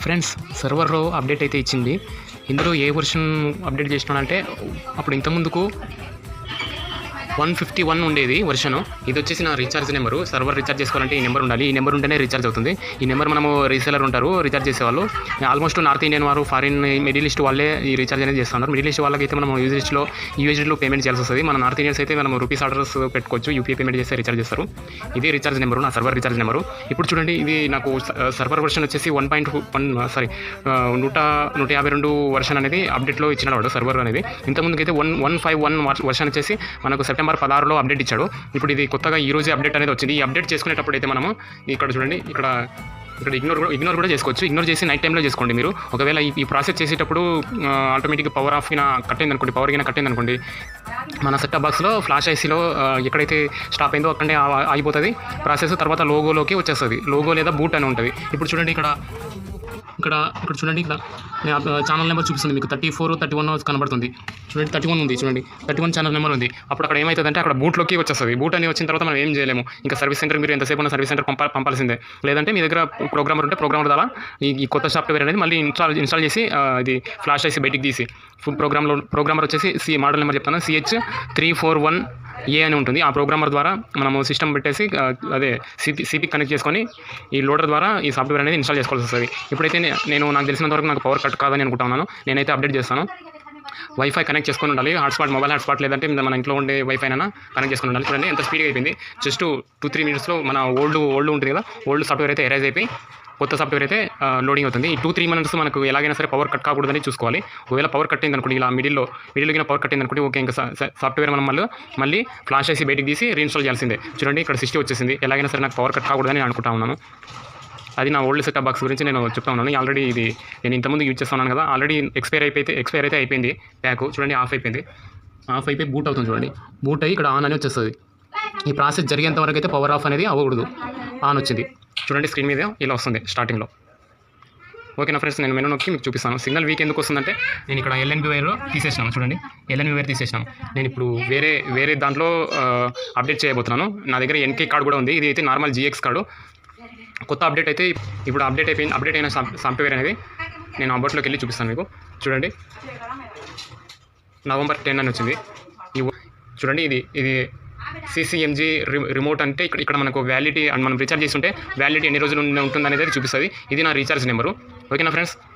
Friends, సర్వర్లో update అయితే ఇచ్చింది. ఇందులో ఏ వర్షన్ అప్డేట్ చేసినానంటే అప్పుడు ఇంతకుముందుకు 151 ఉండేది వర్షన్. ఇది వచ్చేసి నా రీఛార్జ్ నెంబరు. సర్వర్ రీఛార్జ్ చేసుకోవాలంటే ఈ నెంబర్ ఉండాలి. ఈ నెంబర్ ఉంటేనే రీఛార్జ్ అవుతుంది. ఈ నెంబర్ మనము రీసెలర్ ఉంటారు రీఛార్జ్ చేసేవాళ్ళు. ఆల్మోస్ట్ నార్త్ ఇండియన్ వారు, ఫారిన్ మిడిల్ ఈస్ట్ వాళ్ళే ఈ రీఛార్జ్ అనేది చేస్తున్నారు. మిడిల్ ఈస్ట్ వాళ్ళకైతే మనం యూఎస్డీలో పేమెంట్ చేయాల్సి వస్తుంది. మన నార్త్ ఇండియన్స్ అయితే మనం రూపీస్ ఆర్డర్స్ పెట్టుకోవచ్చు. యూపీఐ పేమెంట్ చేస్తే రీఛార్జ్ చేస్తారు. ఇది రీఛార్జ్ నెంబరు, నా సర్వర్ రీఛార్జ్ నెంబరు. ఇప్పుడు చూడండి, ఇది నాకు సర్వర్ వర్షన్ వచ్చేసి 152 వర్షన్ అనేది అప్డేట్లో ఇచ్చినాడు వాడు సర్వర్ అనేది. ఇంతకుముందుకైతే 151 వర్షన్ వచ్చేసి మనకు సెప్టెంబర్ 16లో అప్డేట్ ఇచ్చాడు. ఇప్పుడు ఇది కొత్తగా ఈ రోజే అప్డేట్ అనేది వచ్చింది. ఈ అప్డేట్ చేసుకునేటప్పుడు అయితే మనము ఇక్కడ చూడండి, ఇక్కడ ఇగ్నోర్ కూడా చేసుకోవచ్చు. ఇగ్నోర్ చేసి నైట్ టైంలో చేసుకోండి. మీరు ఒకవేళ ఈ ప్రాసెస్ చేసేటప్పుడు ఆటోమేటిక్గా పవర్ ఆఫ్ కట్టిందనుకోండి, పవర్ గిన కట్టిందనుకోండి, మన సెటప్ బాక్స్లో ఫ్లాష్ ఐసీలో ఎక్కడైతే స్టాప్ అయిందో అక్కడే ఆగిపోతుంది ప్రాసెస్. తర్వాత లోగోలోకి వచ్చేస్తుంది. లోగో లేదా బూట్ అని ఉంటుంది. ఇప్పుడు చూడండి, ఇక్కడ చూడండి, ఇక్కడ ఛానల్ నెంబర్ చూపిస్తుంది మీకు. 34, 31 కనబడుతుంది. చూడండి, 31 ఉంది. చూడండి, 31 ఛానల్ నెంబర్ ఉంది. అప్పుడు అక్కడ ఏమవుతుందంటే అక్కడ బూట్లోకి వచ్చేస్తుంది. బూట్ అని వచ్చిన తర్వాత మనం ఏం చేయలేము. ఇంకా సర్వీస్ సెంటర్ మీరు ఎంతసేపు ఉన్న సర్వీస్ సెంటర్ పంపాల్సిందే. లేదంటే మీ దగ్గర ప్రోగ్రామర్ ఉంటే ప్రోగ్రామర్ ద్వారా ఈ కొత్త సాఫ్ట్వేర్ అనేది మళ్ళీ ఇన్స్టాల్ చేసి ఇది ఫ్లాష్ ఐసీ బయటికి తీసి ఫుల్ ప్రోగ్రామర్ వచ్చేసి మోడల్ నెంబర్ చెప్తాను, CH341A అని ఉంటుంది. ఆ ప్రోగ్రామర్ ద్వారా మనము సిస్టమ్ పెట్టేసి అదే సిపి కనెక్ట్ చేసుకొని ఈ లోడర్ ద్వారా ఈ సాఫ్ట్వేర్ అనేది ఇన్స్టాల్ చేసుకోవాల్సి వస్తుంది. ఇప్పుడైతే నాకు తెలిసినంత వరకు నాకు పవర్ కట్ కాదని అనుకుంటున్నాను. నేనైతే అప్డేట్ చేస్తాను. వైఫై కనెక్ట్ చేసుకొని ఉండాలి. మొబైల్ హాట్స్పాట్ లేదంటే మన ఇంట్లో ఉండే వైఫైనైనా కనెక్ట్ చేసుకొని ఉండాలి. చూడండి ఎంత స్పీడ్గా అయిపోయింది. జస్ట్ 2-3 మినిట్స్లో మన ఓల్డ్ ఉంటుంది కదా, ఓల్డ్ సాఫ్ట్వేర్ అయితే ఎరేజ్ అయిపోయి కొత్త సాఫ్ట్వేర్ అయితే లోడింగ్ అవుతుంది. ఈ 2-3 మినిట్స్ మనకు ఎలాగైనా సరే పవర్ కట్ కాకూడదని చూసుకోవాలి. ఒకవేళ పవర్ కట్ అయింది అనుకోండి, ఇలా మిడిల్లో పవర్ కట్ అయింది అనుకోండి, ఓకే, ఇంకా సాఫ్ట్వేర్ మనం మళ్ళీ ఫ్లాష్ ఐసీ బయటికి తీసి రీఇన్స్టాల్ చేయాల్సిందే. చూడండి, ఇక్కడ 60 వచ్చేసింది. ఎలాగైనా సరే నాకు పవర్ కట్ కాకూడదని అనుకుంటా ఉన్నాను. అది నా ఓల్డ్ సెటప్ బాక్స్ గురించి నేను చెప్తా ఉన్నాను. ఆల్రెడీ ఇది నేను ఇంతకుముందు యూజ్ చేస్తున్నాను కదా, ఆల్రెడీ ఎక్స్పైర్ అయితే అయిపోయింది ప్యాక్. చూడండి, ఆఫ్ అయిపోయి బూట్ అవుతుంది. చూడండి, బూట్ అయ్యి ఇక్కడ ఆన్ అని వచ్చేస్తుంది. ఈ ప్రాసెస్ జరిగేంత వరకు అయితే పవర్ ఆఫ్ అనేది అవ్వకూడదు. ఆన్ వచ్చింది. చూడండి, స్క్రీన్ మీద ఇలా వస్తుంది స్టార్టింగ్లో. ఓకేనా ఫ్రెండ్స్, నేను మెనూ నొక్కి మీకు చూపిస్తాను. సిగ్నల్ వీక్ ఎందుకు వస్తుందంటే నేను ఇక్కడ ఎల్ఎన్బి వైర్ తీసేసినాను. చూడండి, ఎల్ఎన్బి వైర్ తీసేసినాను. నేను ఇప్పుడు వేరే దాంట్లో అప్డేట్ చేయబోతున్నాను. నా దగ్గర ఎన్కే కార్డు కూడా ఉంది. ఇది అయితే నార్మల్ GX కార్డు. కొత్త అప్డేట్ అయితే ఇప్పుడు అప్డేట్ అయిన సాఫ్ట్వేర్ అనేది నేను అబౌట్లోకి వెళ్ళి చూపిస్తాను మీకు. చూడండి, November 10 అని వచ్చింది. చూడండి, ఇది CCMG రిమోట్ అంటే ఇక్కడ మనకు వ్యాలిడిటీ, మనం రీఛార్జ్ చేస్తుంటే వ్యాలిడిటీ ఎన్ని రోజులు ఉంటుంది అనేది చూపిస్తుంది. ఇది నా రీఛార్జ్ నెంబరు. ఓకేనా ఫ్రెండ్స్.